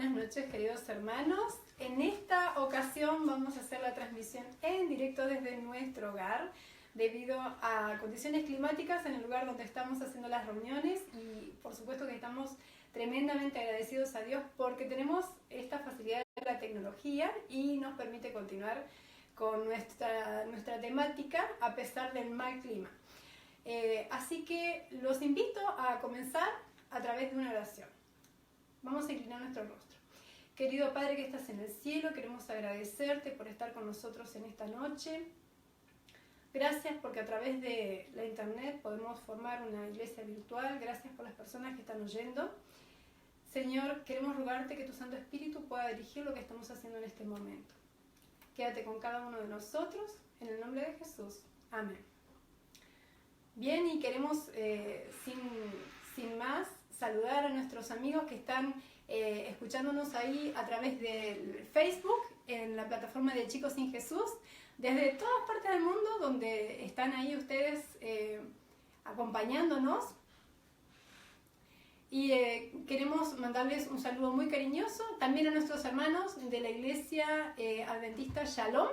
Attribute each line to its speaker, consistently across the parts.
Speaker 1: buenas noches queridos hermanos. En esta ocasión vamos a hacer la transmisión en directo desde nuestro hogar debido a condiciones climáticas en el lugar donde estamos haciendo las reuniones y por supuesto que estamos tremendamente agradecidos a Dios porque tenemos esta facilidad de la tecnología y nos permite continuar con nuestra temática a pesar del mal clima. Así que los invito a comenzar a través de una oración. Vamos a inclinar nuestro rostro. Querido Padre que estás en el cielo, queremos agradecerte por estar con nosotros en esta noche. Gracias porque a través de la internet podemos formar una iglesia virtual. Gracias por las personas que están oyendo. Señor, queremos rogarte que tu Santo Espíritu pueda dirigir lo que estamos haciendo en este momento. Quédate con cada uno de nosotros, en el nombre de Jesús. Amén. Bien, y queremos, sin más, saludar a nuestros amigos que están escuchándonos ahí a través del Facebook, en la plataforma de Chicos sin Jesús, desde todas partes del mundo donde están ahí ustedes acompañándonos. Y queremos mandarles un saludo muy cariñoso también a nuestros hermanos de la Iglesia Adventista Shalom.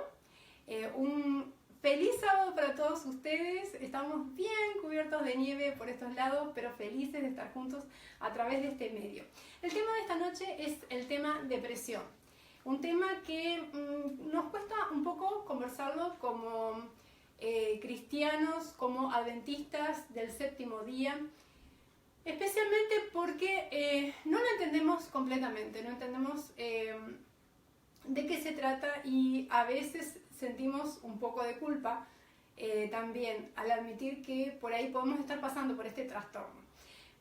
Speaker 1: Un feliz sábado para todos ustedes. Estamos bien cubiertos de nieve por estos lados, pero felices de estar juntos a través de este medio. El tema de esta noche es el tema depresión. Un tema que nos cuesta un poco conversarlo como cristianos, como adventistas del séptimo día. Especialmente porque no lo entendemos completamente, no entendemos de qué se trata y a veces sentimos un poco de culpa también al admitir que por ahí podemos estar pasando por este trastorno.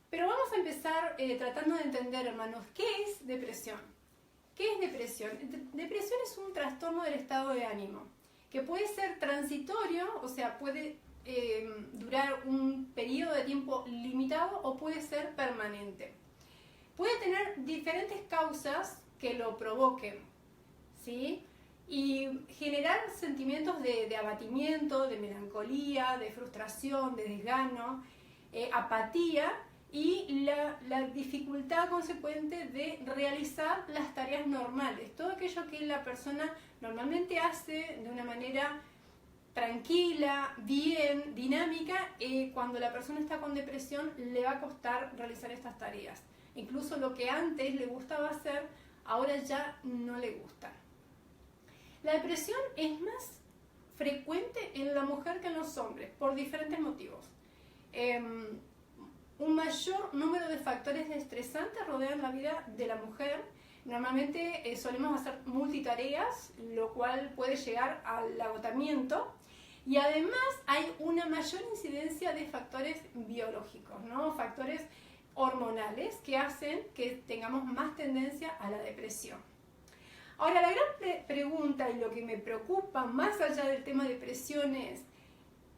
Speaker 1: Pero vamos a empezar tratando de entender, hermanos, ¿qué es depresión? ¿Qué es depresión? Depresión es un trastorno del estado de ánimo que puede ser transitorio, o sea, puede durar un periodo de tiempo limitado o puede ser permanente. Puede tener diferentes causas que lo provoquen, ¿sí? Y generar sentimientos de abatimiento, de melancolía, de frustración, de desgano, apatía y la dificultad consecuente de realizar las tareas normales. Todo aquello que la persona normalmente hace de una manera tranquila, bien, dinámica, cuando la persona está con depresión le va a costar realizar estas tareas. Incluso lo que antes le gustaba hacer, ahora ya no le gusta. La depresión es más frecuente en la mujer que en los hombres, por diferentes motivos. Un mayor número de factores estresantes rodean la vida de la mujer. Normalmente solemos hacer multitareas, lo cual puede llegar al agotamiento. Y además hay una mayor incidencia de factores biológicos, ¿no? Factores hormonales que hacen que tengamos más tendencia a la depresión. Ahora, la gran pregunta y lo que me preocupa más allá del tema de depresión es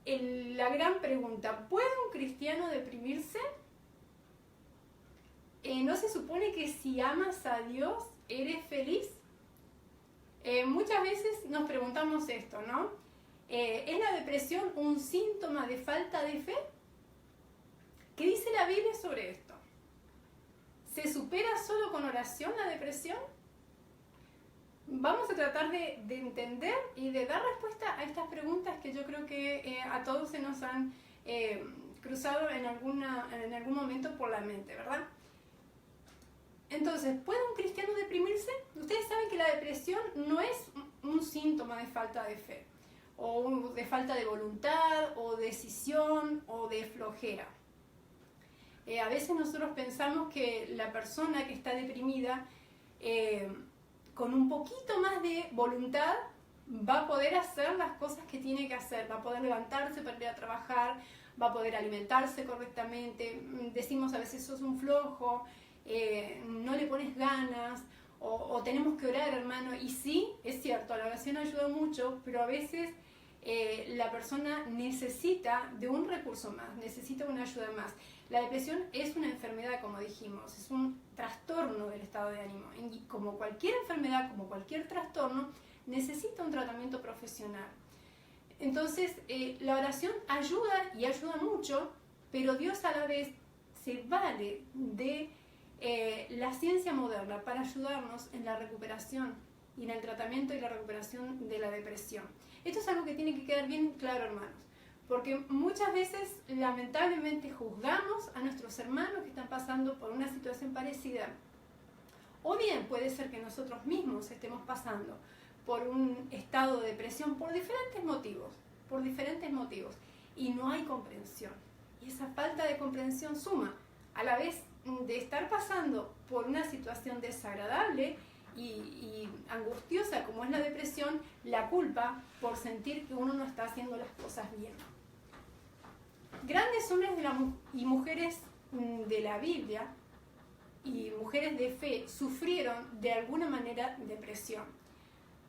Speaker 1: la gran pregunta: ¿puede un cristiano deprimirse? ¿No se supone que si amas a Dios eres feliz? Muchas veces nos preguntamos esto, ¿no? ¿Es la depresión un síntoma de falta de fe? ¿Qué dice la Biblia sobre esto? ¿Se supera solo con oración la depresión? Vamos a tratar de entender y de dar respuesta a estas preguntas que yo creo que a todos se nos han cruzado en algún momento por la mente, ¿verdad? Entonces, ¿puede un cristiano deprimirse? Ustedes saben que la depresión no es un síntoma de falta de fe, o de falta de voluntad, o decisión, o de flojera. A veces nosotros pensamos que la persona que está deprimida, con un poquito más de voluntad, va a poder hacer las cosas que tiene que hacer, va a poder levantarse para ir a trabajar, va a poder alimentarse correctamente. Decimos a veces sos un flojo, no le pones ganas, o tenemos que orar, hermano. Y sí, es cierto, la oración ayuda mucho, pero a veces la persona necesita de un recurso más, necesita una ayuda más. La depresión es una enfermedad, como dijimos, es un trastorno del estado de ánimo. Y como cualquier enfermedad, como cualquier trastorno, necesita un tratamiento profesional. Entonces, la oración ayuda y ayuda mucho, pero Dios a la vez se vale de la ciencia moderna para ayudarnos en la recuperación y en el tratamiento y la recuperación de la depresión. Esto es algo que tiene que quedar bien claro, hermanos, porque muchas veces lamentablemente juzgamos a nuestros hermanos que están pasando por una situación parecida, o bien puede ser que nosotros mismos estemos pasando por un estado de depresión por diferentes motivos, y no hay comprensión. Y esa falta de comprensión suma, a la vez de estar pasando por una situación desagradable y angustiosa como es la depresión, la culpa por sentir que uno no está haciendo las cosas bien. Grandes hombres y mujeres de la Biblia y mujeres de fe sufrieron de alguna manera depresión.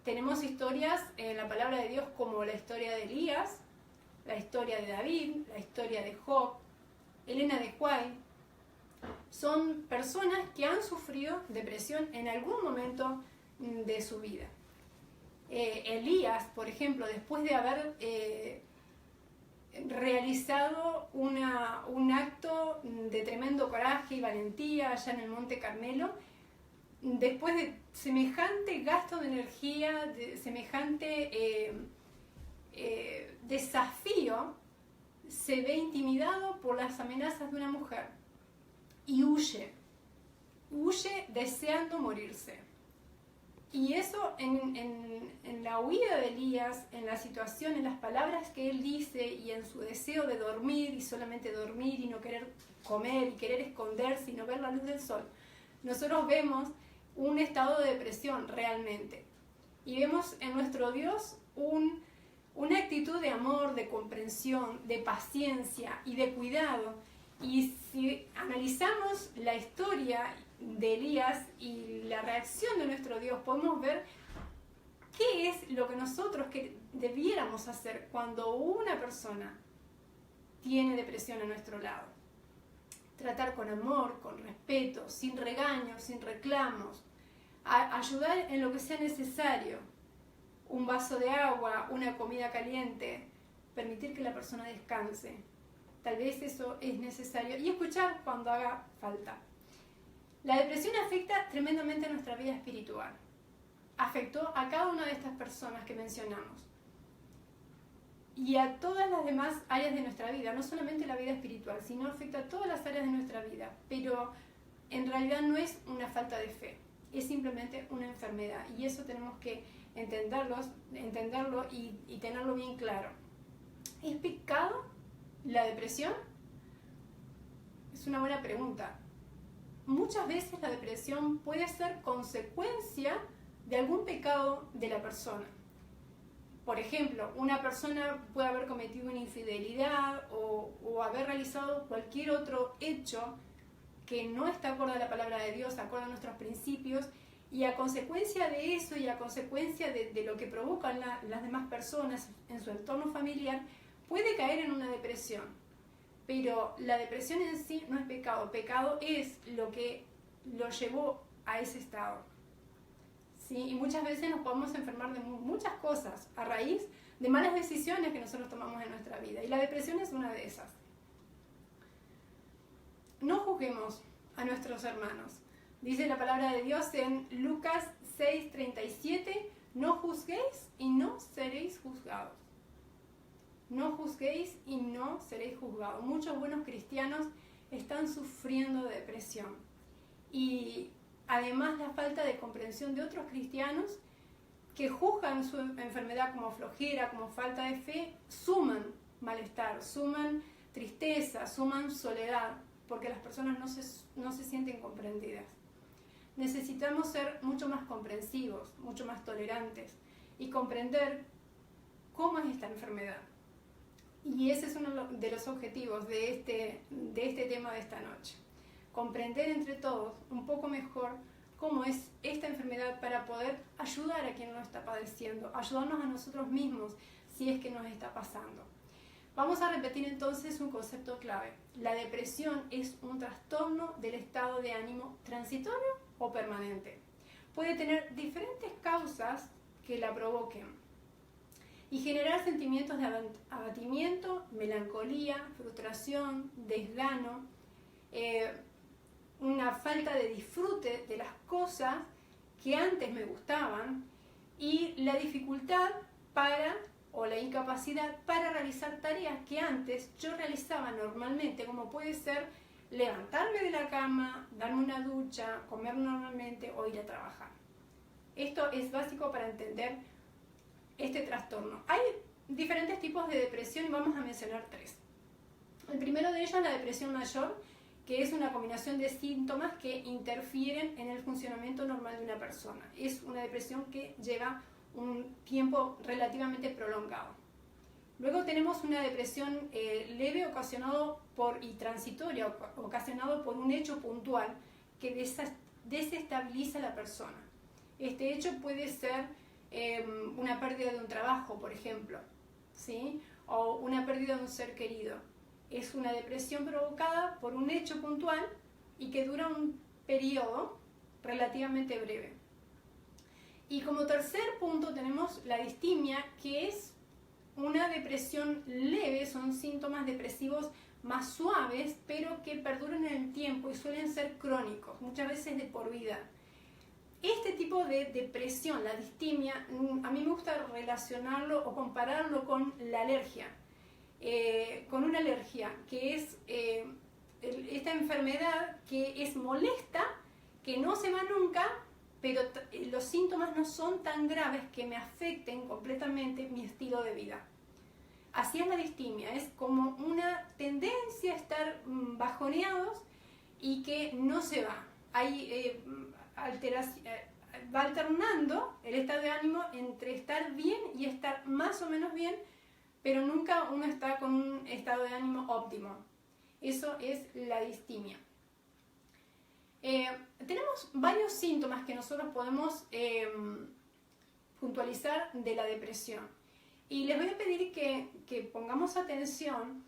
Speaker 1: Tenemos historias en la palabra de Dios como la historia de Elías, la historia de David, la historia de Job, Elena de White. Son personas que han sufrido depresión en algún momento de su vida. Elías, por ejemplo, después de haber realizado un acto de tremendo coraje y valentía allá en el Monte Carmelo, después de semejante gasto de energía, de semejante desafío, se ve intimidado por las amenazas de una mujer y huye deseando morirse. Y eso en la huida de Elías, en la situación, en las palabras que él dice y en su deseo de dormir y solamente dormir y no querer comer y querer esconderse y no ver la luz del sol, nosotros vemos un estado de depresión realmente. Y vemos en nuestro Dios una actitud de amor, de comprensión, de paciencia y de cuidado. Y si analizamos la historia de Elías y la reacción de nuestro Dios, podemos ver qué es lo que nosotros debiéramos hacer cuando una persona tiene depresión a nuestro lado. Tratar con amor, con respeto, sin regaños, sin reclamos, ayudar en lo que sea necesario, un vaso de agua, una comida caliente, permitir que la persona descanse. Tal vez eso es necesario y escuchar cuando haga falta. La depresión afecta tremendamente a nuestra vida espiritual. Afectó a cada una de estas personas que mencionamos y a todas las demás áreas de nuestra vida, no solamente la vida espiritual, sino afecta a todas las áreas de nuestra vida, pero en realidad no es una falta de fe, es simplemente una enfermedad y eso tenemos que entenderlo y tenerlo bien claro. ¿Es pecado la depresión? Es una buena pregunta. Muchas veces la depresión puede ser consecuencia de algún pecado de la persona. Por ejemplo, una persona puede haber cometido una infidelidad o haber realizado cualquier otro hecho que no está acorde a la palabra de Dios, acorde a nuestros principios, y a consecuencia de eso y a consecuencia de lo que provocan las demás personas en su entorno familiar, puede caer en una depresión. Pero la depresión en sí no es pecado. Pecado es lo que lo llevó a ese estado. ¿Sí? Y muchas veces nos podemos enfermar de muchas cosas a raíz de malas decisiones que nosotros tomamos en nuestra vida. Y la depresión es una de esas. No juzguemos a nuestros hermanos. Dice la palabra de Dios en Lucas 6:37, no juzguéis y no seréis juzgados. No juzguéis y no seréis juzgados. Muchos buenos cristianos están sufriendo de depresión. Y además la falta de comprensión de otros cristianos que juzgan su enfermedad como flojera, como falta de fe, suman malestar, suman tristeza, suman soledad, porque las personas no se sienten comprendidas. Necesitamos ser mucho más comprensivos, mucho más tolerantes y comprender cómo es esta enfermedad. Y ese es uno de los objetivos de este tema de esta noche. Comprender entre todos un poco mejor cómo es esta enfermedad para poder ayudar a quien lo está padeciendo, ayudarnos a nosotros mismos si es que nos está pasando. Vamos a repetir entonces un concepto clave. La depresión es un trastorno del estado de ánimo transitorio o permanente. Puede tener diferentes causas que la provoquen y generar sentimientos de abatimiento, melancolía, frustración, desgano, una falta de disfrute de las cosas que antes me gustaban y la dificultad o la incapacidad para realizar tareas que antes yo realizaba normalmente, como puede ser levantarme de la cama, darme una ducha, comer normalmente o ir a trabajar. Esto es básico para entender este trastorno. Hay diferentes tipos de depresión y vamos a mencionar 3. El primero de ellos es la depresión mayor, que es una combinación de síntomas que interfieren en el funcionamiento normal de una persona. Es una depresión que lleva un tiempo relativamente prolongado. Luego tenemos una depresión leve y transitoria, ocasionado por un hecho puntual que desestabiliza a la persona. Este hecho puede ser una pérdida de un trabajo, por ejemplo, ¿sí? O una pérdida de un ser querido. Es una depresión provocada por un hecho puntual y que dura un periodo relativamente breve. Y como tercer punto tenemos la distimia, que es una depresión leve, son síntomas depresivos más suaves, pero que perduran en el tiempo y suelen ser crónicos, muchas veces de por vida. Este tipo de depresión, la distimia, a mí me gusta relacionarlo o compararlo con la alergia. Con una alergia, que es esta enfermedad que es molesta, que no se va nunca, pero los síntomas no son tan graves que me afecten completamente mi estilo de vida. Así es la distimia, es como una tendencia a estar bajoneados y que no se va. Hay va alternando el estado de ánimo entre estar bien y estar más o menos bien, pero nunca uno está con un estado de ánimo óptimo. Eso es la distimia. Tenemos varios síntomas que nosotros podemos puntualizar de la depresión. Y les voy a pedir que pongamos atención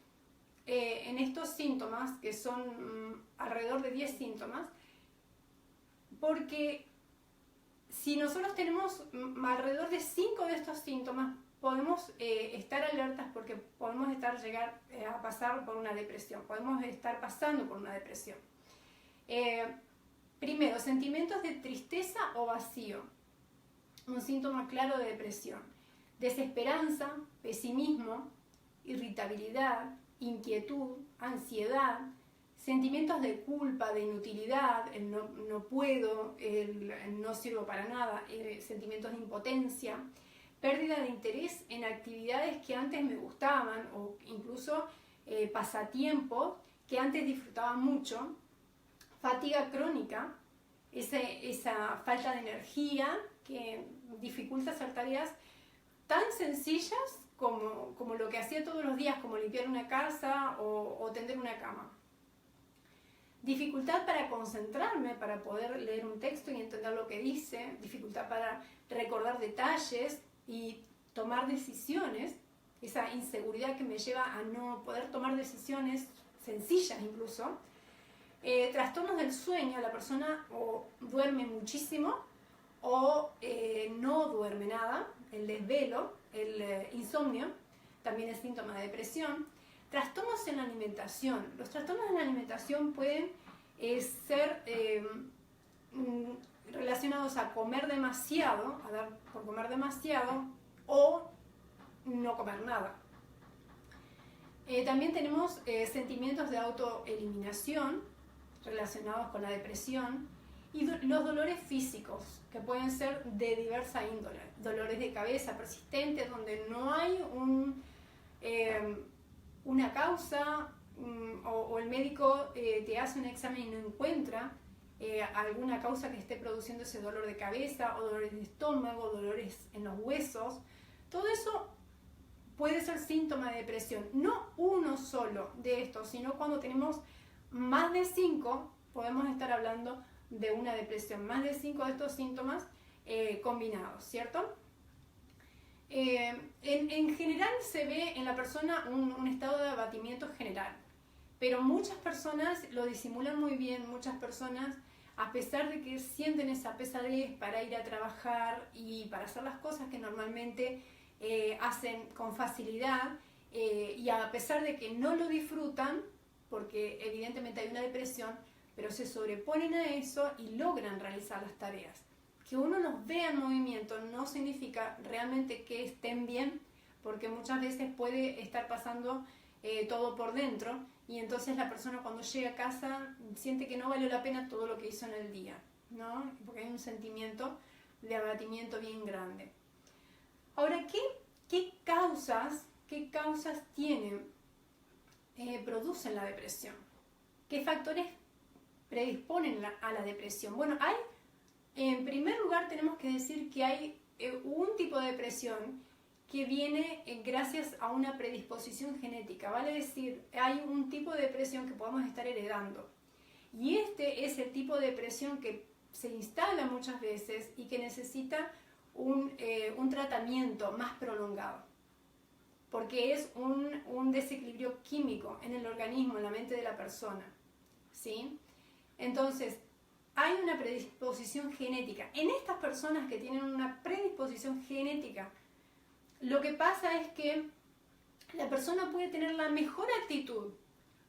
Speaker 1: en estos síntomas, que son alrededor de 10 síntomas, porque si nosotros tenemos alrededor de 5 de estos síntomas, podemos estar alertas porque podemos llegar a pasar por una depresión, podemos estar pasando por una depresión. Primero, sentimientos de tristeza o vacío, un síntoma claro de depresión. Desesperanza, pesimismo, irritabilidad, inquietud, ansiedad, sentimientos de culpa, de inutilidad, el no puedo, el no sirvo para nada, sentimientos de impotencia, pérdida de interés en actividades que antes me gustaban o incluso pasatiempos que antes disfrutaba mucho, fatiga crónica, esa falta de energía que dificulta hacer tareas tan sencillas como lo que hacía todos los días, como limpiar una casa o tender una cama. Dificultad para concentrarme, para poder leer un texto y entender lo que dice, dificultad para recordar detalles y tomar decisiones, esa inseguridad que me lleva a no poder tomar decisiones sencillas incluso. Trastornos del sueño, la persona o duerme muchísimo o no duerme nada, el desvelo, el insomnio, también es síntoma de depresión. Trastornos en la alimentación. Los trastornos en la alimentación pueden ser relacionados a comer demasiado, a dar por comer demasiado o no comer nada. También tenemos sentimientos de autoeliminación relacionados con la depresión y los dolores físicos, que pueden ser de diversa índole. Dolores de cabeza persistentes donde no hay una causa o el médico te hace un examen y no encuentra alguna causa que esté produciendo ese dolor de cabeza, o dolores de estómago, dolores en los huesos. Todo eso puede ser síntoma de depresión. No uno solo de estos, sino cuando tenemos más de 5, podemos estar hablando de una depresión. Más de 5 de estos síntomas combinados, ¿cierto? En general se ve en la persona un estado de abatimiento general, pero muchas personas lo disimulan muy bien. Muchas personas, a pesar de que sienten esa pesadez para ir a trabajar y para hacer las cosas que normalmente hacen con facilidad, y a pesar de que no lo disfrutan, porque evidentemente hay una depresión, pero se sobreponen a eso y logran realizar las tareas. Que uno los vea en movimiento no significa realmente que estén bien, porque muchas veces puede estar pasando todo por dentro, y entonces la persona cuando llega a casa siente que no valió la pena todo lo que hizo en el día, ¿no? Porque hay un sentimiento de abatimiento bien grande. Ahora, ¿qué causas producen la depresión? ¿Qué factores predisponen a la depresión? Bueno, en primer lugar tenemos que decir que hay un tipo de depresión que viene gracias a una predisposición genética, vale decir, hay un tipo de depresión que podemos estar heredando. Y este es el tipo de depresión que se instala muchas veces y que necesita un tratamiento más prolongado, porque es un desequilibrio químico en el organismo, en la mente de la persona, ¿sí? Entonces, hay una predisposición genética. En estas personas que tienen una predisposición genética, lo que pasa es que la persona puede tener la mejor actitud,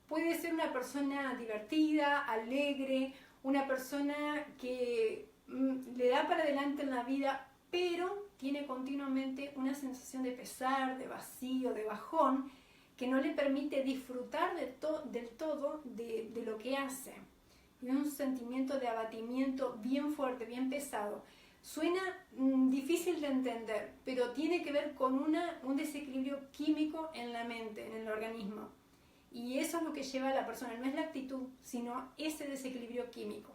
Speaker 1: puede ser una persona divertida, alegre, una persona que le da para adelante en la vida, pero tiene continuamente una sensación de pesar, de vacío, de bajón, que no le permite disfrutar del todo de lo que hace. Y un sentimiento de abatimiento bien fuerte, bien pesado. Suena difícil de entender, pero tiene que ver con un desequilibrio químico en la mente, en el organismo. Y eso es lo que lleva a la persona, no es la actitud, sino ese desequilibrio químico.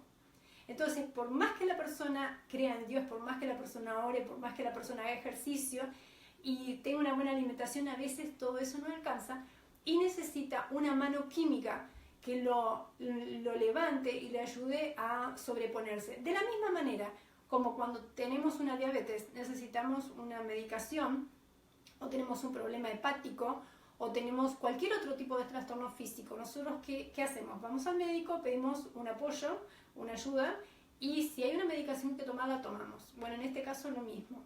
Speaker 1: Entonces, por más que la persona crea en Dios, por más que la persona ore, por más que la persona haga ejercicio y tenga una buena alimentación, a veces todo eso no alcanza y necesita una mano química que lo levante y le ayude a sobreponerse. De la misma manera, como cuando tenemos una diabetes, necesitamos una medicación, o tenemos un problema hepático, o tenemos cualquier otro tipo de trastorno físico. Nosotros, ¿qué hacemos? Vamos al médico, pedimos un apoyo, una ayuda, y si hay una medicación que tomar, la tomamos. Bueno, en este caso lo mismo.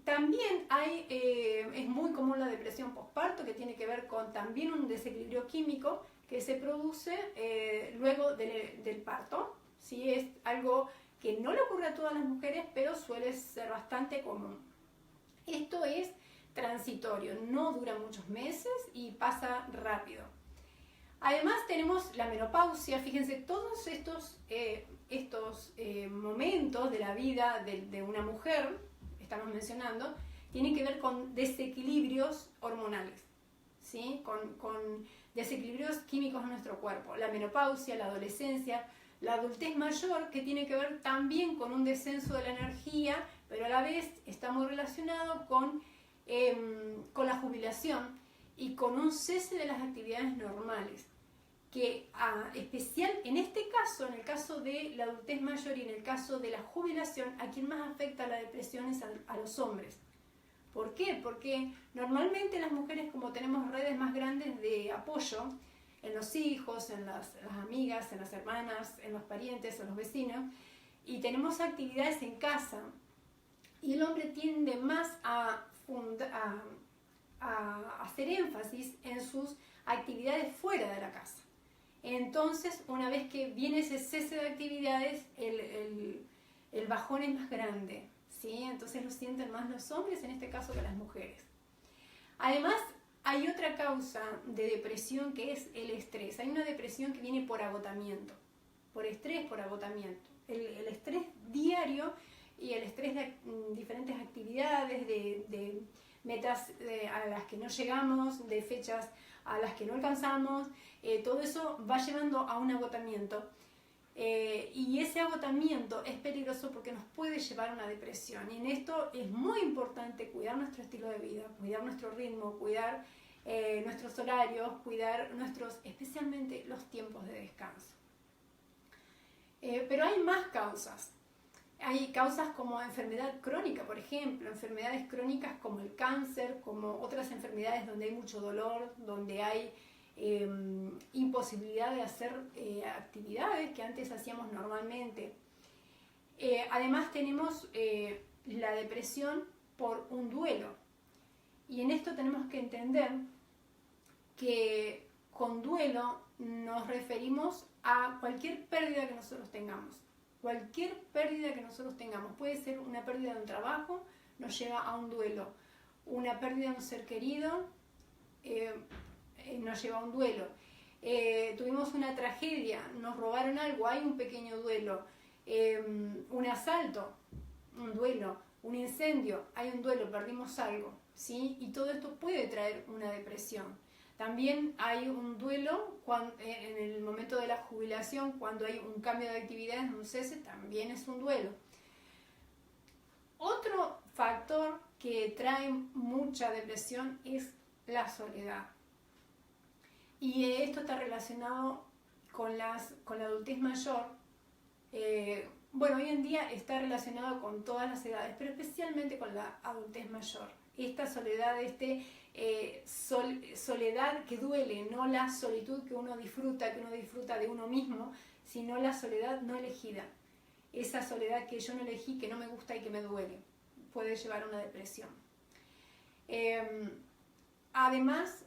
Speaker 1: También es muy común la depresión postparto, que tiene que ver con también un desequilibrio químico que se produce luego del parto. ¿Sí? Es algo que no le ocurre a todas las mujeres, pero suele ser bastante común. Esto es transitorio, no dura muchos meses y pasa rápido. Además tenemos la menopausia. Fíjense, todos estos momentos de la vida de una mujer, estamos mencionando, tienen que ver con desequilibrios hormonales, ¿sí? Con desequilibrios químicos en nuestro cuerpo. La menopausia, la adolescencia, la adultez mayor, que tiene que ver también con un descenso de la energía, pero a la vez está muy relacionado con la jubilación y con un cese de las actividades normales, que especial en este caso, en el caso de la adultez mayor y en el caso de la jubilación, a quien más afecta la depresión es a los hombres. ¿Por qué? Porque normalmente las mujeres, como tenemos redes más grandes de apoyo en los hijos, en las amigas, en las hermanas, en los parientes, en los vecinos, y tenemos actividades en casa, y el hombre tiende más a hacer énfasis en sus actividades fuera de la casa. Entonces, una vez que viene ese cese de actividades, el bajón es más grande, ¿sí? Entonces lo sienten más los hombres, en este caso, que las mujeres. Además, hay otra causa de depresión, que es el estrés. Hay una depresión que viene por agotamiento, por estrés, por agotamiento. El estrés diario y el estrés de diferentes actividades, de metas a las que no llegamos, de fechas a las que no alcanzamos, todo eso va llevando a un agotamiento. Y ese agotamiento es peligroso porque nos puede llevar a una depresión. Y en esto es muy importante cuidar nuestro estilo de vida, cuidar nuestro ritmo, cuidar nuestros horarios, cuidar especialmente los tiempos de descanso. Pero hay más causas. Hay causas como enfermedad crónica, por ejemplo, enfermedades crónicas como el cáncer, como otras enfermedades donde hay mucho dolor, donde hay imposibilidad de hacer actividades que antes hacíamos normalmente. Además tenemos la depresión por un duelo. Y en esto tenemos que entender que con duelo nos referimos a cualquier pérdida que nosotros tengamos. Cualquier pérdida que nosotros tengamos. Puede ser una pérdida de un trabajo, nos lleva a un duelo. Una pérdida de un ser querido nos lleva a un duelo. Tuvimos una tragedia, nos robaron algo, hay un pequeño duelo. Un asalto, un duelo. Un incendio, hay un duelo, perdimos algo, ¿sí? Y todo esto puede traer una depresión. También hay un duelo en el momento de la jubilación, cuando hay un cambio de actividades, un cese, también es un duelo. Otro factor que trae mucha depresión es la soledad. Y esto está relacionado con la adultez mayor. Bueno, hoy en día está relacionado con todas las edades, pero especialmente con la adultez mayor. Esta soledad, soledad que duele, no la solitud que uno disfruta de uno mismo, sino la soledad no elegida. Esa soledad que yo no elegí, que no me gusta y que me duele, puede llevar a una depresión. Además,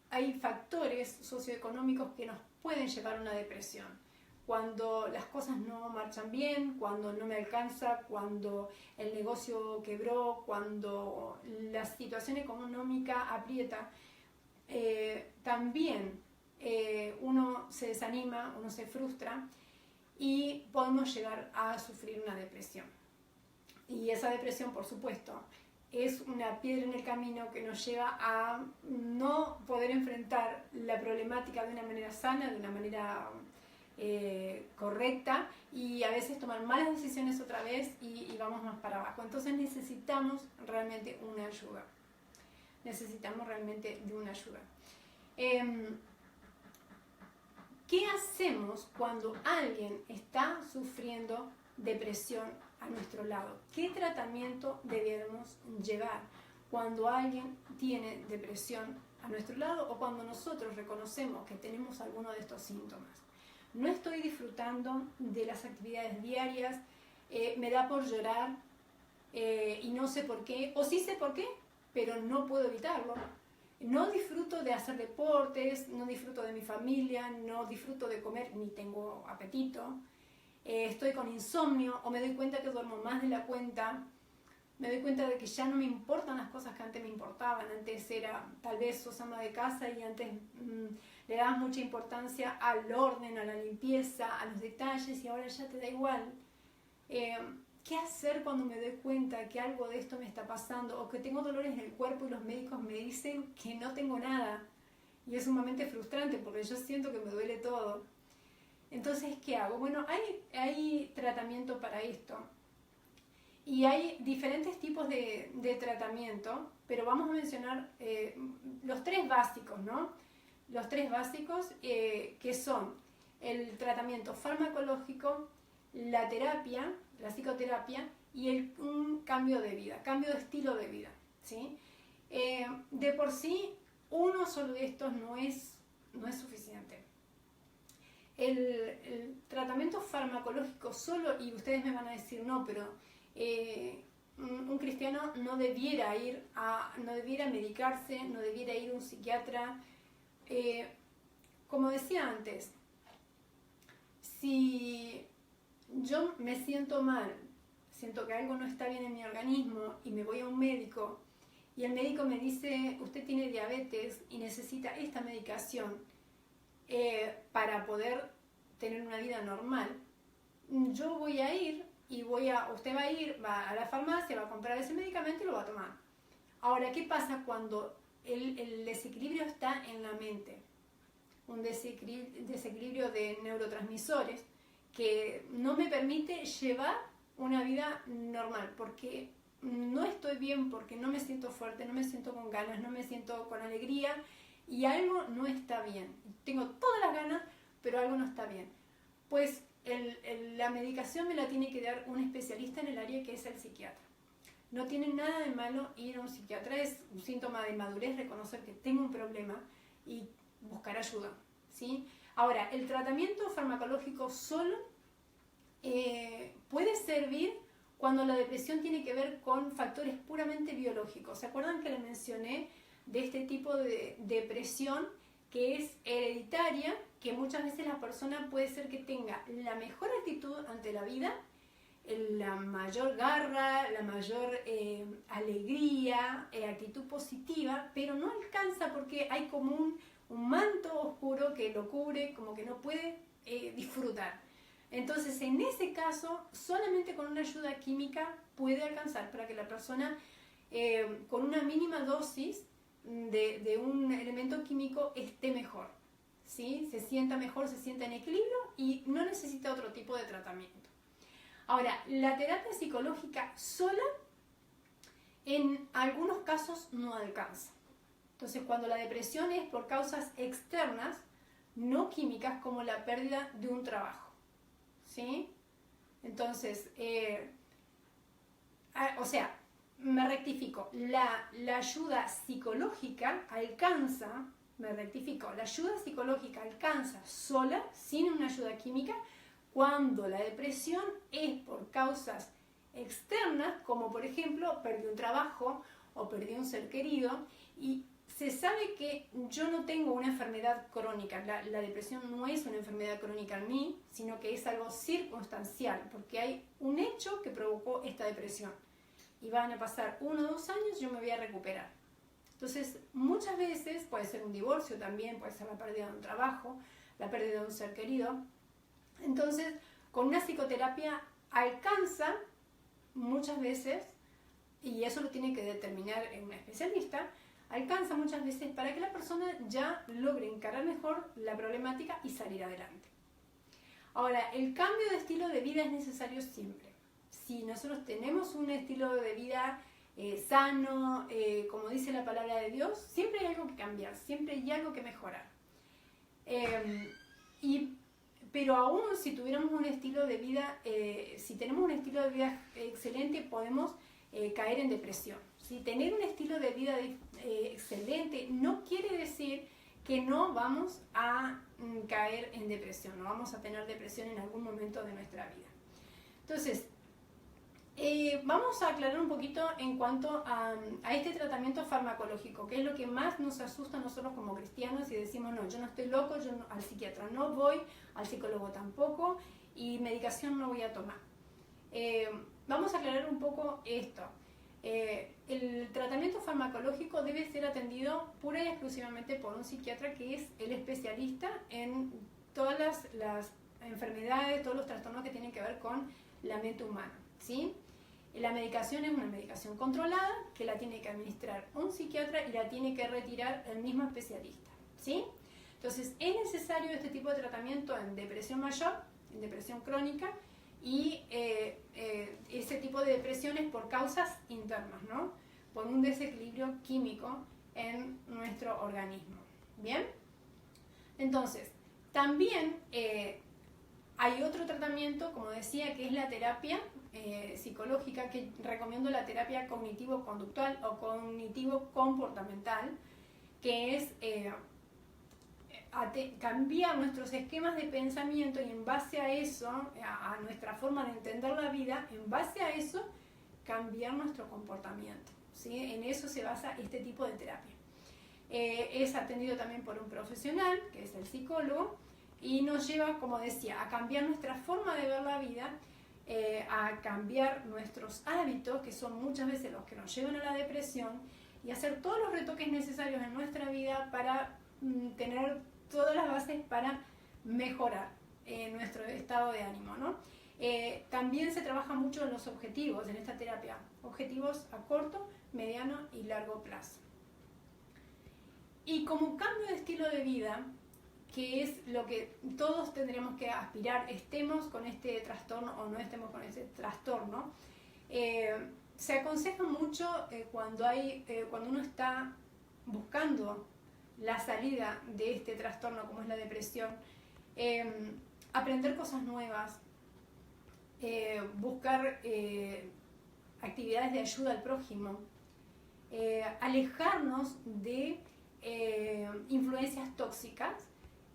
Speaker 1: hay factores socioeconómicos que nos pueden llevar a una depresión. Cuando las cosas no marchan bien, cuando no me alcanza, cuando el negocio quebró, cuando la situación económica aprieta, también uno se desanima, uno se frustra y podemos llegar a sufrir una depresión. Y esa depresión, por supuesto, es una piedra en el camino que nos lleva a no poder enfrentar la problemática de una manera sana, de una manera correcta, y a veces tomar malas decisiones otra vez y vamos más para abajo. Entonces necesitamos realmente una ayuda. Necesitamos realmente de una ayuda. ¿Qué hacemos cuando alguien está sufriendo depresión a nuestro lado? ¿Qué tratamiento debemos llevar cuando alguien tiene depresión a nuestro lado o cuando nosotros reconocemos que tenemos alguno de estos síntomas? No estoy disfrutando de las actividades diarias, me da por llorar y no sé por qué, o sí sé por qué, pero no puedo evitarlo. No disfruto de hacer deportes, no disfruto de mi familia, no disfruto de comer, ni tengo apetito. Estoy con insomnio o me doy cuenta que duermo más de la cuenta. Me doy cuenta de que ya no me importan las cosas que antes me importaban. Antes era tal vez sos ama de casa y antes le dabas mucha importancia al orden, a la limpieza, a los detalles, y ahora ya te da igual. ¿Qué hacer cuando me doy cuenta que algo de esto me está pasando o que tengo dolores en el cuerpo y los médicos me dicen que no tengo nada? Y es sumamente frustrante porque yo siento que me duele todo. Entonces, ¿qué hago? Bueno, hay tratamiento para esto. Y hay diferentes tipos de tratamiento, pero vamos a mencionar los tres básicos, ¿no? Los tres básicos que son el tratamiento farmacológico, la terapia, la psicoterapia y un cambio de vida, cambio de estilo de vida, ¿sí? De por sí, uno solo de estos no es suficiente. El tratamiento farmacológico solo, y ustedes me van a decir, no, pero un cristiano no debiera medicarse, no debiera ir a un psiquiatra. Como decía antes, si yo me siento mal, siento que algo no está bien en mi organismo y me voy a un médico y el médico me dice, usted tiene diabetes y necesita esta medicación para poder tener una vida normal, yo voy a ir y usted va a la farmacia, va a comprar ese medicamento y lo va a tomar. Ahora, ¿qué pasa cuando el desequilibrio está en la mente? Un desequilibrio de neurotransmisores que no me permite llevar una vida normal, porque no estoy bien, porque no me siento fuerte, no me siento con ganas, no me siento con alegría y algo no está bien. Tengo todas las ganas, pero algo no está bien. Pues la medicación me la tiene que dar un especialista en el área, que es el psiquiatra. No tiene nada de malo ir a un psiquiatra, es un síntoma de madurez reconocer que tengo un problema y buscar ayuda, ¿sí? Ahora, el tratamiento farmacológico solo puede servir cuando la depresión tiene que ver con factores puramente biológicos. ¿Se acuerdan que les mencioné de este tipo de depresión que es hereditaria, que muchas veces la persona puede ser que tenga la mejor actitud ante la vida, la mayor garra, la mayor alegría, actitud positiva, pero no alcanza porque hay como un manto oscuro que lo cubre, como que no puede disfrutar. Entonces, en ese caso, solamente con una ayuda química puede alcanzar para que la persona, con una mínima dosis de un elemento químico, esté mejor, ¿sí? Se sienta mejor, se sienta en equilibrio y no necesita otro tipo de tratamiento. Ahora, la terapia psicológica sola en algunos casos no alcanza. Entonces, cuando la depresión es por causas externas, no químicas, como la pérdida de un trabajo, ¿sí? Entonces, me rectifico, la ayuda psicológica alcanza, la ayuda psicológica alcanza sola, sin una ayuda química, cuando la depresión es por causas externas, como por ejemplo, perdí un trabajo o perdí un ser querido, y se sabe que yo no tengo una enfermedad crónica. La depresión no es una enfermedad crónica en mí, sino que es algo circunstancial, porque hay un hecho que provocó esta depresión. Y van a pasar 1 o 2 años y yo me voy a recuperar. Entonces, muchas veces puede ser un divorcio también, puede ser la pérdida de un trabajo, la pérdida de un ser querido. Entonces, con una psicoterapia alcanza muchas veces, y eso lo tiene que determinar un especialista, alcanza muchas veces para que la persona ya logre encarar mejor la problemática y salir adelante. Ahora, el cambio de estilo de vida es necesario siempre. Si nosotros tenemos un estilo de vida sano, como dice la palabra de Dios, siempre hay algo que cambiar, siempre hay algo que mejorar. Pero aún si tuviéramos un estilo de vida, si tenemos un estilo de vida excelente, podemos caer en depresión. ¿Sí? Tener un estilo de vida excelente no quiere decir que no vamos a caer en depresión, no vamos a tener depresión en algún momento de nuestra vida. Entonces, vamos a aclarar un poquito en cuanto a este tratamiento farmacológico, que es lo que más nos asusta a nosotros como cristianos, y decimos, no, yo no estoy loco, yo al psiquiatra no voy, al psicólogo tampoco, y medicación no voy a tomar. Vamos a aclarar un poco esto. El tratamiento farmacológico debe ser atendido pura y exclusivamente por un psiquiatra, que es el especialista en todas las enfermedades, todos los trastornos que tienen que ver con la mente humana, ¿sí? La medicación es una medicación controlada que la tiene que administrar un psiquiatra y la tiene que retirar el mismo especialista, ¿sí? Entonces, es necesario este tipo de tratamiento en depresión mayor, en depresión crónica, y ese tipo de depresiones por causas internas, ¿no? Por un desequilibrio químico en nuestro organismo. ¿Bien? Entonces, también hay otro tratamiento, como decía, que es la terapia psicológica, que recomiendo la terapia cognitivo-conductual o cognitivo-comportamental, que es cambiar nuestros esquemas de pensamiento, y en base a eso, a nuestra forma de entender la vida, en base a eso, cambiar nuestro comportamiento, ¿sí? En eso se basa este tipo de terapia. Es atendido también por un profesional, que es el psicólogo, y nos lleva, como decía, a cambiar nuestra forma de ver la vida, a cambiar nuestros hábitos, que son muchas veces los que nos llevan a la depresión, y hacer todos los retoques necesarios en nuestra vida para tener todas las bases para mejorar nuestro estado de ánimo, ¿no? También se trabaja mucho en los objetivos en esta terapia, objetivos a corto, mediano y largo plazo. Y como cambio de estilo de vida, que es lo que todos tendremos que aspirar, estemos con este trastorno o no estemos con ese trastorno, se aconseja mucho cuando uno está buscando la salida de este trastorno, como es la depresión, aprender cosas nuevas, buscar actividades de ayuda al prójimo, alejarnos de influencias tóxicas.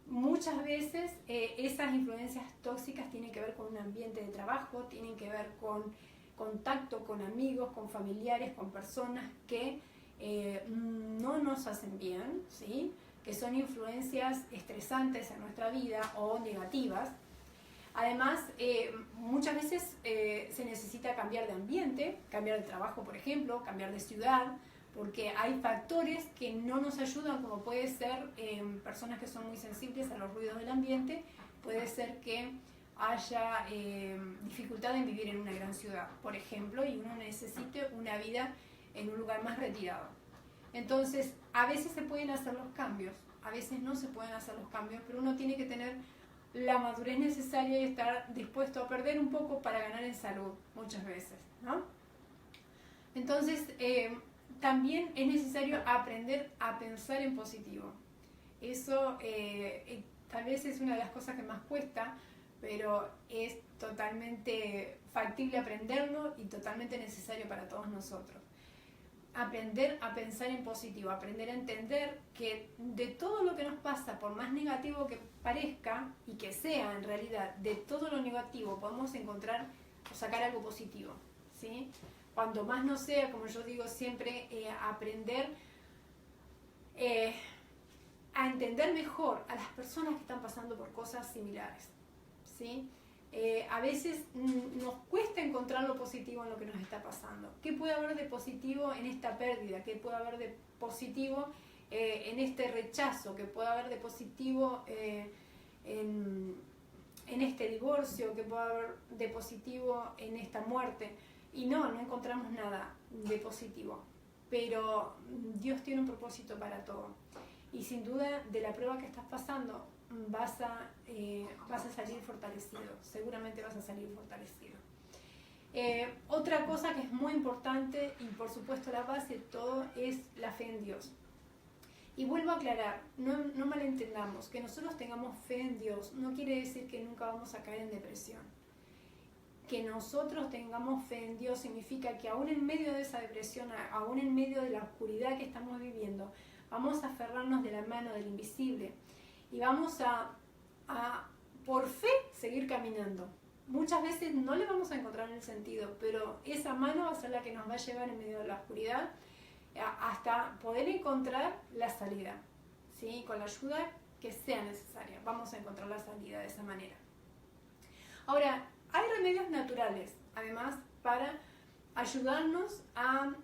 Speaker 1: Muchas veces esas influencias tóxicas tienen que ver con un ambiente de trabajo, tienen que ver con contacto con amigos, con familiares, con personas que no nos hacen bien, ¿sí? que son influencias estresantes en nuestra vida o negativas. Además, muchas veces se necesita cambiar de ambiente, cambiar de trabajo, por ejemplo, cambiar de ciudad, porque hay factores que no nos ayudan, como puede ser personas que son muy sensibles a los ruidos del ambiente, puede ser que haya dificultad en vivir en una gran ciudad, por ejemplo, y uno necesite una vida en un lugar más retirado. Entonces, a veces se pueden hacer los cambios, a veces no se pueden hacer los cambios, pero uno tiene que tener la madurez necesaria y estar dispuesto a perder un poco para ganar en salud, muchas veces, ¿no? Entonces, también es necesario aprender a pensar en positivo. Eso tal vez es una de las cosas que más cuesta, pero es totalmente factible aprenderlo y totalmente necesario para todos nosotros. Aprender a pensar en positivo, aprender a entender que de todo lo que nos pasa, por más negativo que parezca y que sea en realidad, de todo lo negativo podemos encontrar o sacar algo positivo, ¿sí? Cuanto más no sea, como yo digo siempre, aprender a entender mejor a las personas que están pasando por cosas similares, ¿sí? A veces nos cuesta encontrar lo positivo en lo que nos está pasando. ¿Qué puede haber de positivo en esta pérdida? ¿Qué puede haber de positivo en este rechazo? ¿Qué puede haber de positivo en este divorcio? ¿Qué puede haber de positivo en esta muerte? Y no encontramos nada de positivo. Pero Dios tiene un propósito para todo. Y sin duda, de la prueba que estás pasando, vas a salir fortalecido, seguramente vas a salir fortalecido. Otra cosa que es muy importante y por supuesto la base de todo es la fe en Dios. Y vuelvo a aclarar, no malentendamos, que nosotros tengamos fe en Dios no quiere decir que nunca vamos a caer en depresión. Que nosotros tengamos fe en Dios significa que aún en medio de esa depresión, aún en medio de la oscuridad que estamos viviendo, vamos a aferrarnos de la mano del invisible y vamos a por fe seguir caminando. Muchas veces no le vamos a encontrar el sentido, pero esa mano va a ser la que nos va a llevar en medio de la oscuridad hasta poder encontrar la salida, ¿sí? Con la ayuda que sea necesaria. Vamos a encontrar la salida de esa manera. Ahora, hay remedios naturales, además, para ayudarnos a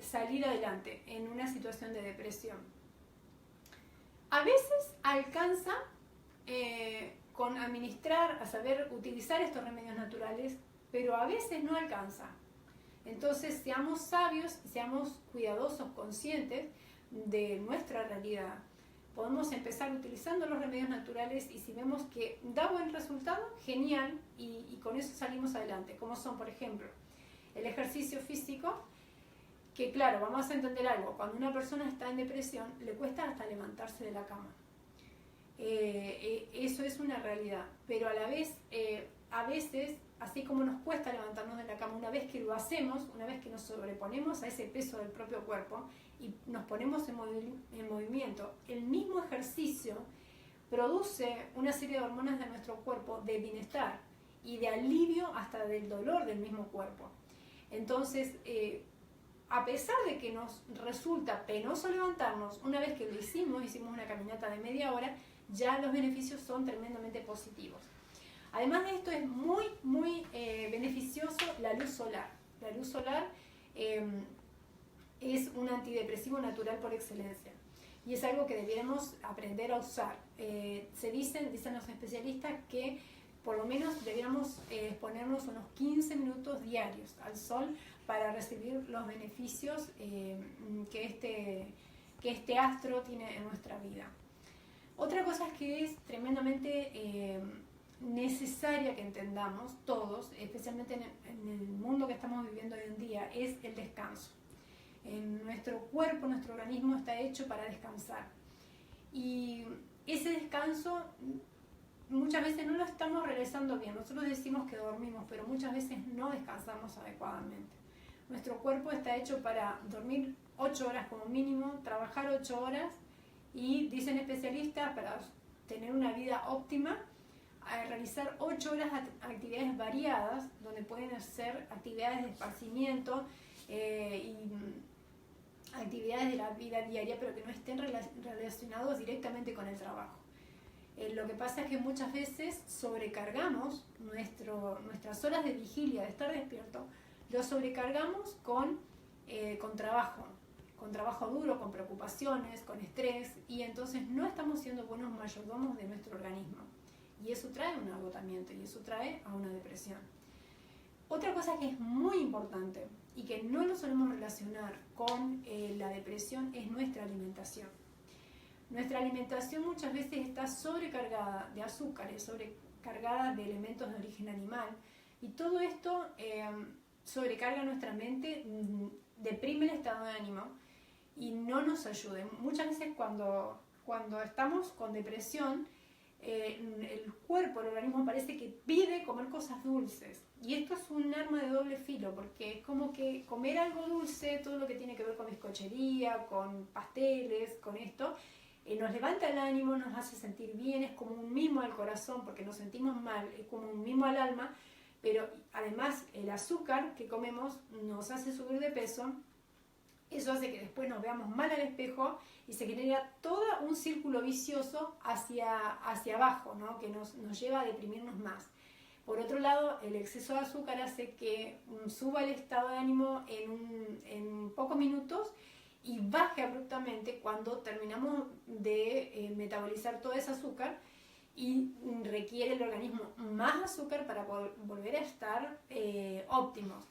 Speaker 1: salir adelante en una situación de depresión. A veces alcanza con administrar, a saber utilizar estos remedios naturales, pero a veces no alcanza. Entonces seamos sabios, seamos cuidadosos, conscientes de nuestra realidad. Podemos empezar utilizando los remedios naturales y si vemos que da buen resultado, genial, y con eso salimos adelante, como son, por ejemplo, el ejercicio físico, que claro, vamos a entender algo, cuando una persona está en depresión, le cuesta hasta levantarse de la cama. Eso es una realidad, pero a la vez, a veces, así como nos cuesta levantarnos de la cama, una vez que lo hacemos, una vez que nos sobreponemos a ese peso del propio cuerpo y nos ponemos en movimiento, el mismo ejercicio produce una serie de hormonas de nuestro cuerpo de bienestar y de alivio hasta del dolor del mismo cuerpo. Entonces, a pesar de que nos resulta penoso levantarnos, una vez que lo hicimos una caminata de media hora, ya los beneficios son tremendamente positivos. Además de esto es muy beneficioso la luz solar. La luz solar es un antidepresivo natural por excelencia y es algo que debiéramos aprender a usar. Dicen los especialistas que por lo menos debiéramos exponernos unos 15 minutos diarios al sol para recibir los beneficios que este astro tiene en nuestra vida. Otra cosa es que es tremendamente necesaria que entendamos todos, especialmente en el mundo que estamos viviendo hoy en día, es el descanso. Nuestro cuerpo, nuestro organismo está hecho para descansar. Y ese descanso muchas veces no lo estamos realizando bien. Nosotros decimos que dormimos, pero muchas veces no descansamos adecuadamente. Nuestro cuerpo está hecho para dormir 8 horas como mínimo, trabajar 8 horas y dicen especialistas para tener una vida óptima, a realizar 8 horas de actividades variadas, donde pueden hacer actividades de esparcimiento actividades de la vida diaria, pero que no estén relacionados directamente con el trabajo. Lo que pasa es que muchas veces sobrecargamos nuestras horas de vigilia, de estar despierto, lo sobrecargamos con trabajo duro, con preocupaciones, con estrés, y entonces no estamos siendo buenos mayordomos de nuestro organismo. Y eso trae un agotamiento y eso trae a una depresión. Otra cosa que es muy importante y que no lo solemos relacionar con la depresión es nuestra alimentación. Nuestra alimentación muchas veces está sobrecargada de azúcares, sobrecargada de elementos de origen animal, y todo esto sobrecarga nuestra mente, deprime el estado de ánimo y no nos ayuda. Muchas veces cuando estamos con depresión, el cuerpo, el organismo parece que pide comer cosas dulces, y esto es un arma de doble filo, porque es como que comer algo dulce, todo lo que tiene que ver con bizcochería, con pasteles, con esto, nos levanta el ánimo, nos hace sentir bien, es como un mimo al corazón porque nos sentimos mal, es como un mimo al alma, pero además el azúcar que comemos nos hace subir de peso. Eso hace que después nos veamos mal al espejo y se genera todo un círculo vicioso hacia abajo, ¿no? Que nos lleva a deprimirnos más. Por otro lado, el exceso de azúcar hace que suba el estado de ánimo en pocos minutos y baje abruptamente cuando terminamos de metabolizar todo ese azúcar, y requiere el organismo más azúcar para volver a estar óptimos.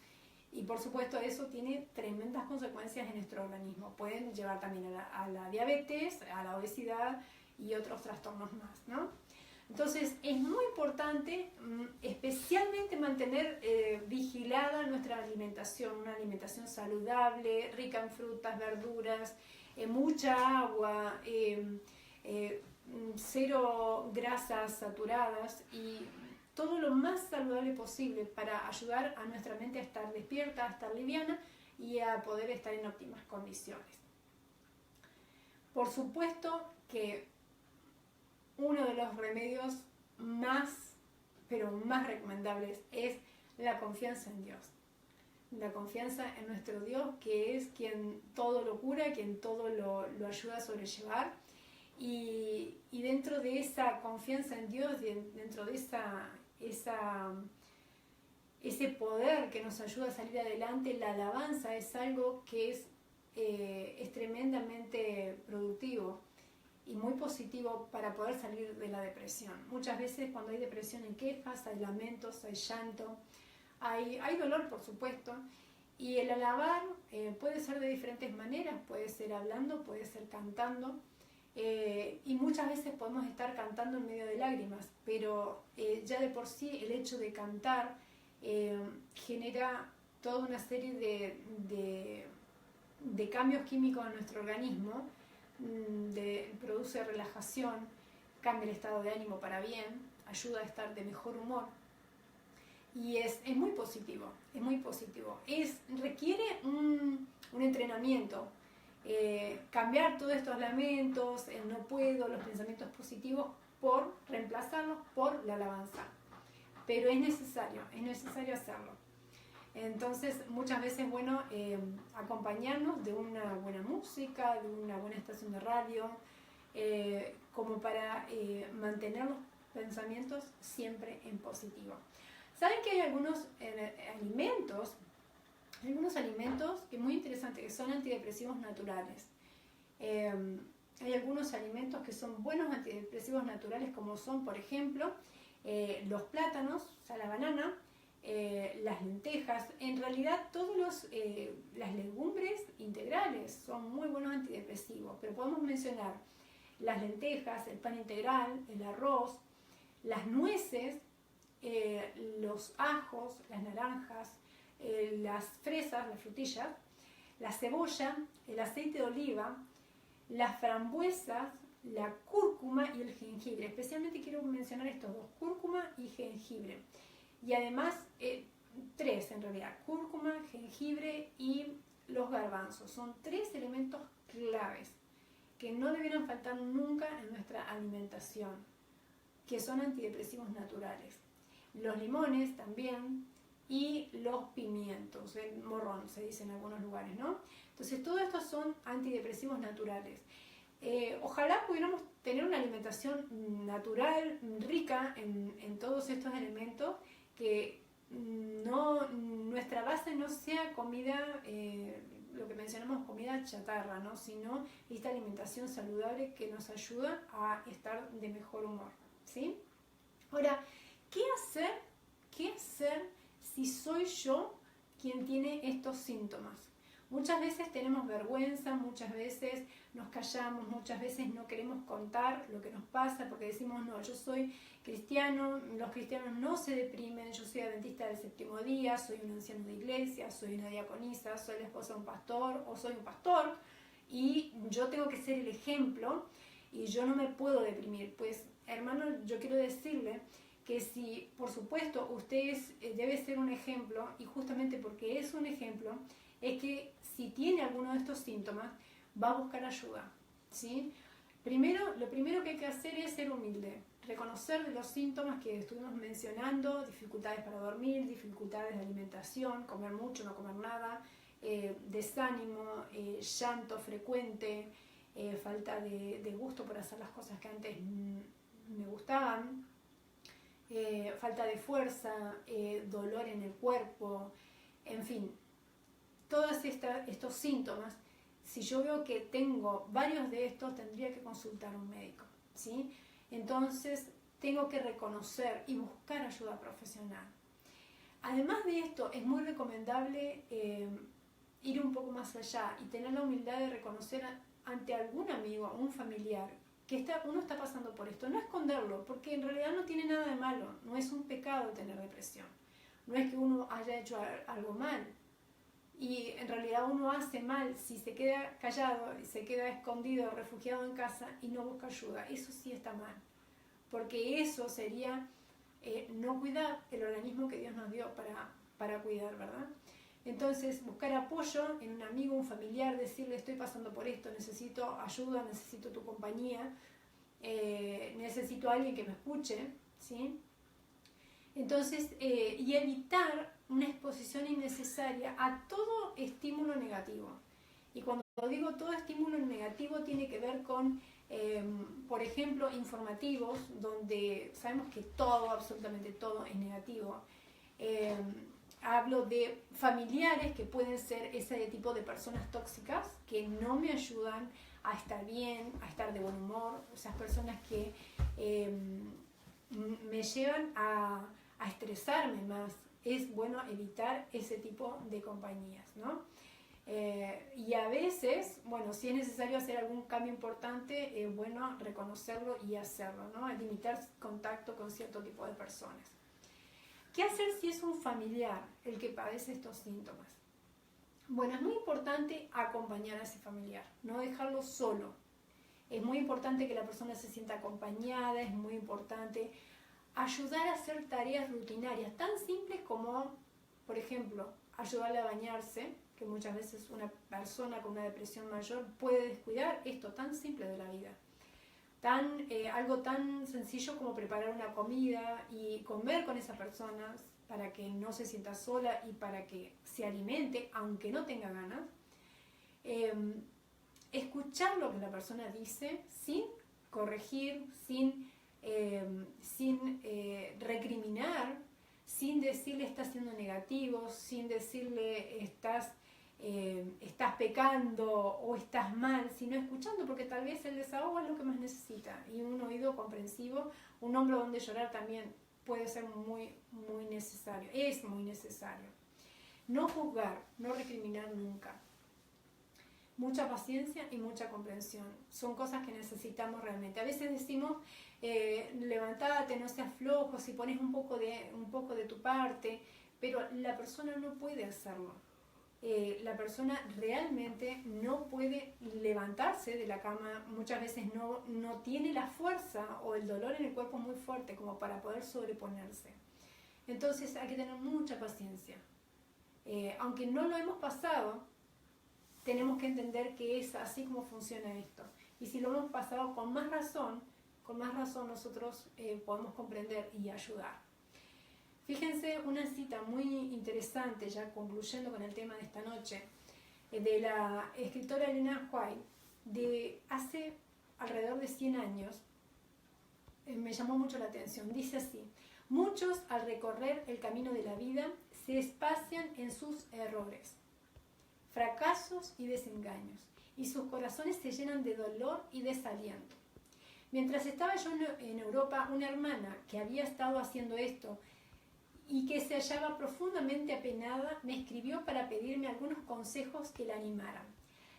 Speaker 1: Y por supuesto eso tiene tremendas consecuencias en nuestro organismo. Pueden llevar también a la diabetes, a la obesidad y otros trastornos más, ¿no? Entonces es muy importante especialmente mantener vigilada nuestra alimentación, una alimentación saludable, rica en frutas, verduras, mucha agua, cero grasas saturadas y todo lo más saludable posible para ayudar a nuestra mente a estar despierta, a estar liviana y a poder estar en óptimas condiciones. Por supuesto que uno de los remedios más, pero más recomendables es la confianza en Dios. La confianza en nuestro Dios, que es quien todo lo cura, quien todo lo ayuda a sobrellevar. Y dentro de esa confianza en Dios, dentro de ese poder que nos ayuda a salir adelante, la alabanza es algo que es tremendamente productivo y muy positivo para poder salir de la depresión. Muchas veces cuando hay depresión hay quejas, hay lamentos, hay llanto, hay dolor, por supuesto, y el alabar puede ser de diferentes maneras, puede ser hablando, puede ser cantando, y muchas veces podemos estar cantando en medio de lágrimas, pero ya de por sí el hecho de cantar genera toda una serie de cambios químicos en nuestro organismo, produce relajación, cambia el estado de ánimo para bien, ayuda a estar de mejor humor y es muy positivo, es muy positivo. Requiere un entrenamiento, cambiar todos estos lamentos, el no puedo, los pensamientos positivos, por reemplazarlos por la alabanza, pero es necesario hacerlo. Entonces muchas veces es bueno acompañarnos de una buena música, de una buena estación de radio, como para mantener los pensamientos siempre en positivo. ¿Saben que hay algunos alimentos que es muy interesante, que son antidepresivos naturales? Hay algunos alimentos que son buenos antidepresivos naturales, como son, por ejemplo, los plátanos, o sea, la banana, las lentejas. En realidad todas las legumbres integrales son muy buenos antidepresivos, pero podemos mencionar las lentejas, el pan integral, el arroz, las nueces, los ajos, las naranjas, las fresas, las frutillas, la cebolla, el aceite de oliva, las frambuesas, la cúrcuma y el jengibre. Especialmente quiero mencionar estos dos, cúrcuma y jengibre. Y además, tres en realidad, cúrcuma, jengibre y los garbanzos. Son tres elementos claves que no debieran faltar nunca en nuestra alimentación, que son antidepresivos naturales. Los limones también, y los pimientos, el morrón se dice en algunos lugares, ¿no? Entonces todo esto son antidepresivos naturales. Ojalá pudiéramos tener una alimentación natural, rica en todos estos elementos, que nuestra base no sea comida, lo que mencionamos comida chatarra, ¿no? Sino esta alimentación saludable que nos ayuda a estar de mejor humor, ¿sí? Ahora, ¿qué hacer si soy yo quien tiene estos síntomas? Muchas veces tenemos vergüenza, muchas veces nos callamos, muchas veces no queremos contar lo que nos pasa porque decimos, no, yo soy cristiano, los cristianos no se deprimen, yo soy adventista del séptimo día, soy un anciano de iglesia, soy una diaconisa, soy la esposa de un pastor o soy un pastor y yo tengo que ser el ejemplo y yo no me puedo deprimir. Pues, hermano, yo quiero decirle que si, por supuesto, usted debe ser un ejemplo, y justamente porque es un ejemplo, es que si tiene alguno de estos síntomas, va a buscar ayuda, ¿sí? Lo primero que hay que hacer es ser humilde, reconocer los síntomas que estuvimos mencionando, dificultades para dormir, dificultades de alimentación, comer mucho, no comer nada, desánimo, llanto frecuente, falta de gusto por hacer las cosas que antes me gustaban, falta de fuerza, dolor en el cuerpo, en fin, todos estos síntomas. Si yo veo que tengo varios de estos, tendría que consultar a un médico, ¿sí? Entonces, tengo que reconocer y buscar ayuda profesional. Además de esto, es muy recomendable ir un poco más allá y tener la humildad de reconocer ante algún amigo, un familiar, que uno está pasando por esto. No esconderlo, porque en realidad no tiene nada de malo, no es un pecado tener depresión. No es que uno haya hecho algo mal. Y en realidad uno hace mal si se queda callado, se queda escondido, refugiado en casa y no busca ayuda. Eso sí está mal, porque eso sería no cuidar el organismo que Dios nos dio para cuidar, ¿verdad? Entonces, buscar apoyo en un amigo, un familiar, decirle estoy pasando por esto, necesito ayuda, necesito tu compañía, necesito a alguien que me escuche, ¿sí? Entonces, y evitar una exposición innecesaria a todo estímulo negativo. Y cuando digo todo estímulo negativo tiene que ver con, por ejemplo, informativos, donde sabemos que todo, absolutamente todo es negativo. Hablo de familiares que pueden ser ese tipo de personas tóxicas que no me ayudan a estar bien, a estar de buen humor, esas personas que me llevan a estresarme más. Es bueno evitar ese tipo de compañías, ¿no? Y a veces, bueno, si es necesario hacer algún cambio importante, es bueno reconocerlo y hacerlo, ¿no? Limitar contacto con cierto tipo de personas. ¿Qué hacer si es un familiar el que padece estos síntomas? Bueno, es muy importante acompañar a ese familiar, no dejarlo solo. Es muy importante que la persona se sienta acompañada, es muy importante ayudar a hacer tareas rutinarias, tan simples como, por ejemplo, ayudarle a bañarse, que muchas veces una persona con una depresión mayor puede descuidar esto tan simple de la vida. Algo tan sencillo como preparar una comida y comer con esa persona para que no se sienta sola y para que se alimente, aunque no tenga ganas. Escuchar lo que la persona dice sin corregir, sin recriminar, sin decirle estás siendo negativo, sin decirle estás pecando o estás mal, sino escuchando, porque tal vez el desahogo es lo que más necesita, y un oído comprensivo, un hombro donde llorar también puede ser muy, muy necesario, es muy necesario. No juzgar, no recriminar nunca. Mucha paciencia y mucha comprensión. Son cosas que necesitamos realmente. A veces decimos, levántate, no seas flojo, si pones un poco de tu parte, pero la persona no puede hacerlo. La persona realmente no puede levantarse de la cama, muchas veces no tiene la fuerza o el dolor en el cuerpo muy fuerte como para poder sobreponerse. Entonces hay que tener mucha paciencia. Aunque no lo hemos pasado, tenemos que entender que es así como funciona esto. Y si lo hemos pasado con más razón nosotros podemos comprender y ayudar. Fíjense una cita muy interesante, ya concluyendo con el tema de esta noche, de la escritora Elena White, de hace alrededor de 100 años. Me llamó mucho la atención. Dice así: muchos al recorrer el camino de la vida se espacian en sus errores, fracasos y desengaños, y sus corazones se llenan de dolor y desaliento. Mientras estaba yo en Europa, una hermana que había estado haciendo esto y que se hallaba profundamente apenada, me escribió para pedirme algunos consejos que la animaran.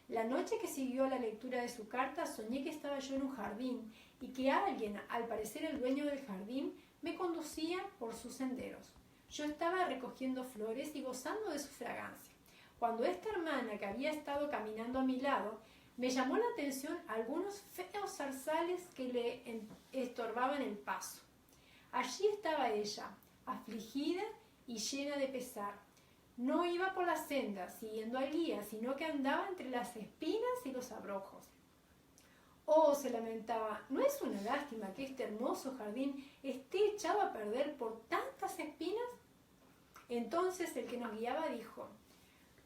Speaker 1: La noche que siguió la lectura de su carta, soñé que estaba yo en un jardín y que alguien, al parecer el dueño del jardín, me conducía por sus senderos. Yo estaba recogiendo flores y gozando de su fragancia, cuando esta hermana que había estado caminando a mi lado me llamó la atención algunos feos zarzales que le estorbaban el paso. Allí estaba ella, afligida y llena de pesar. No iba por la senda siguiendo al guía, sino que andaba entre las espinas y los abrojos. Oh, se lamentaba, ¿no es una lástima que este hermoso jardín esté echado a perder por tantas espinas? Entonces el que nos guiaba dijo: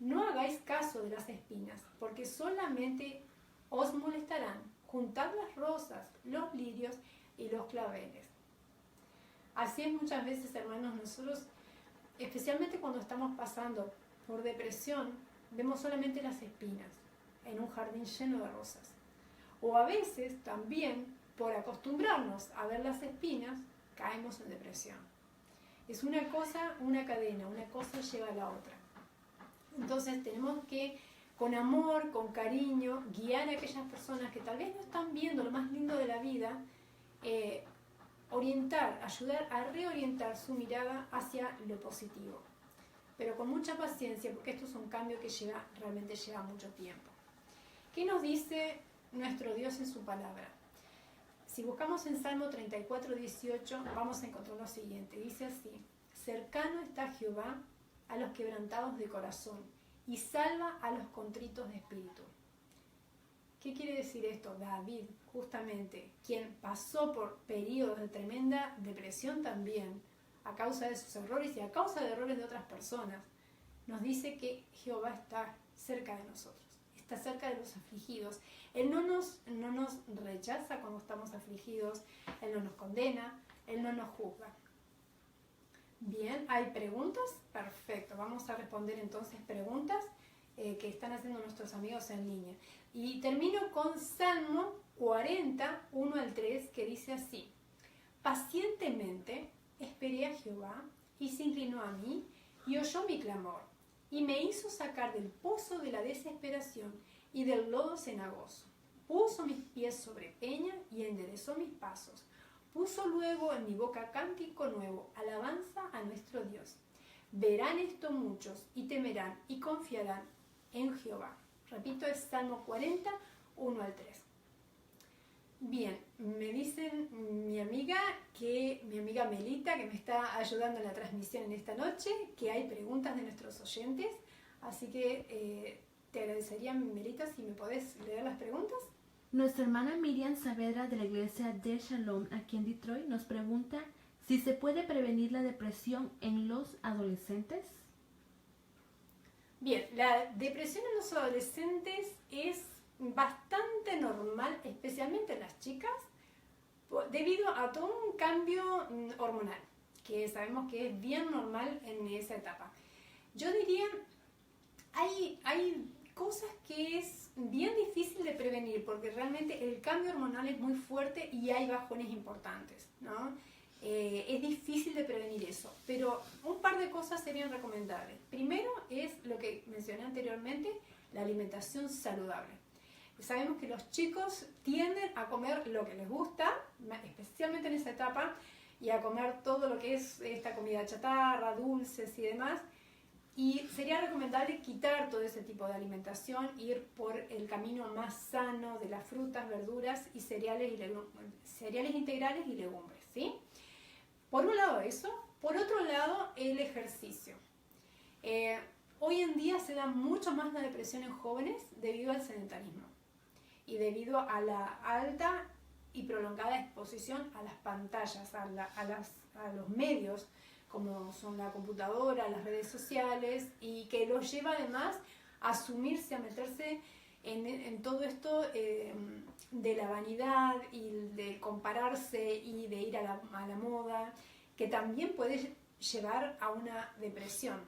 Speaker 1: no hagáis caso de las espinas, porque solamente os molestarán. Juntad las rosas, los lirios y los claveles. Así es muchas veces, hermanos, nosotros, especialmente cuando estamos pasando por depresión, vemos solamente las espinas en un jardín lleno de rosas. O a veces también, por acostumbrarnos a ver las espinas, caemos en depresión. Es una cosa, una cadena, una cosa lleva a la otra. Entonces tenemos que, con amor, con cariño, guiar a aquellas personas que tal vez no están viendo lo más lindo de la vida, orientar, ayudar a reorientar su mirada hacia lo positivo. Pero con mucha paciencia, porque esto es un cambio que realmente lleva mucho tiempo. ¿Qué nos dice nuestro Dios en su palabra? Si buscamos en Salmo 34, 18, vamos a encontrar lo siguiente. Dice así: cercano está Jehová a los quebrantados de corazón y salva a los contritos de espíritu. ¿Qué quiere decir esto? David, justamente, quien pasó por periodos de tremenda depresión también, a causa de sus errores y a causa de errores de otras personas, nos dice que Jehová está cerca de nosotros, está cerca de los afligidos. Él no nos rechaza cuando estamos afligidos, Él no nos condena, Él no nos juzga. Bien, ¿hay preguntas? Perfecto, vamos a responder entonces preguntas que están haciendo nuestros amigos en línea. Y termino con Salmo 40, 1 al 3, que dice así: pacientemente esperé a Jehová y se inclinó a mí y oyó mi clamor y me hizo sacar del pozo de la desesperación y del lodo cenagoso. Puso mis pies sobre peña y enderezó mis pasos. Puso luego en mi boca cántico nuevo, alabanza a nuestro Dios. Verán esto muchos y temerán y confiarán en Jehová. Repito, es Salmo 40, 1 al 3. Bien, me dicen mi amiga Melita, que me está ayudando en la transmisión en esta noche, que hay preguntas de nuestros oyentes. Así que te agradecería, Melita, si me podés leer las preguntas.
Speaker 2: Nuestra hermana Miriam Saavedra de la iglesia de Shalom aquí en Detroit nos pregunta si se puede prevenir la depresión en los adolescentes.
Speaker 1: Bien, la depresión en los adolescentes es bastante normal, especialmente en las chicas, debido a todo un cambio hormonal, que sabemos que es bien normal en esa etapa. Yo diría, hay cosas que es bien difícil de prevenir, porque realmente el cambio hormonal es muy fuerte y hay bajones importantes, ¿no? Es difícil de prevenir eso, pero un par de cosas serían recomendables. Primero es lo que mencioné anteriormente, la alimentación saludable. Sabemos que los chicos tienden a comer lo que les gusta, especialmente en esa etapa, y a comer todo lo que es esta comida chatarra, dulces y demás. Y sería recomendable quitar todo ese tipo de alimentación, ir por el camino más sano de las frutas, verduras y cereales integrales y legumbres, ¿sí? Por un lado eso, por otro lado el ejercicio. Hoy en día se da mucho más la depresión en jóvenes debido al sedentarismo y debido a la alta y prolongada exposición a las pantallas, a los medios como son la computadora, las redes sociales, y que los lleva además a asumirse, a meterse en todo esto de la vanidad y de compararse y de ir a la moda, que también puede llevar a una depresión,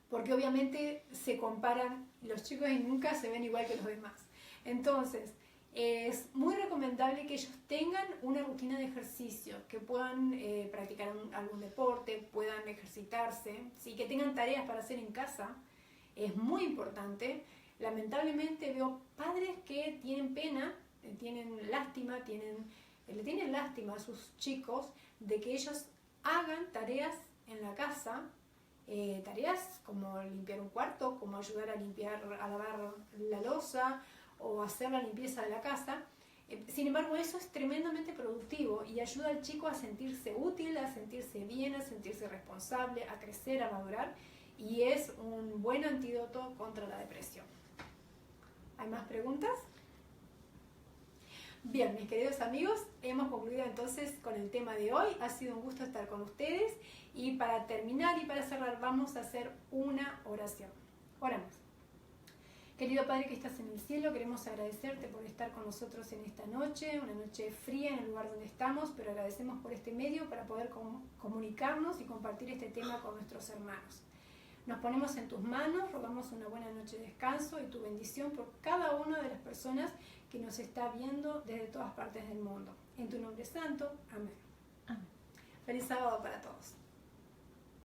Speaker 1: porque obviamente se comparan los chicos y nunca se ven igual que los demás. Entonces, es muy recomendable que ellos tengan una rutina de ejercicio, que puedan practicar algún deporte, puedan ejercitarse, ¿sí? Que tengan tareas para hacer en casa, es muy importante. Lamentablemente veo padres que tienen pena, tienen lástima, le tienen lástima a sus chicos de que ellos hagan tareas en la casa, tareas como limpiar un cuarto, como ayudar a lavar la loza o hacer la limpieza de la casa. Sin embargo, eso es tremendamente productivo y ayuda al chico a sentirse útil, a sentirse bien, a sentirse responsable, a crecer, a madurar, y es un buen antídoto contra la depresión. ¿Hay más preguntas? Bien, mis queridos amigos, hemos concluido entonces con el tema de hoy. Ha sido un gusto estar con ustedes, y para terminar y para cerrar vamos a hacer una oración. Oramos. Querido Padre que estás en el cielo, queremos agradecerte por estar con nosotros en esta noche, una noche fría en el lugar donde estamos, pero agradecemos por este medio para poder comunicarnos y compartir este tema con nuestros hermanos. Nos ponemos en tus manos, rogamos una buena noche de descanso y tu bendición por cada una de las personas que nos está viendo desde todas partes del mundo. En tu nombre santo, amén.
Speaker 2: Amén.
Speaker 1: Feliz sábado para todos.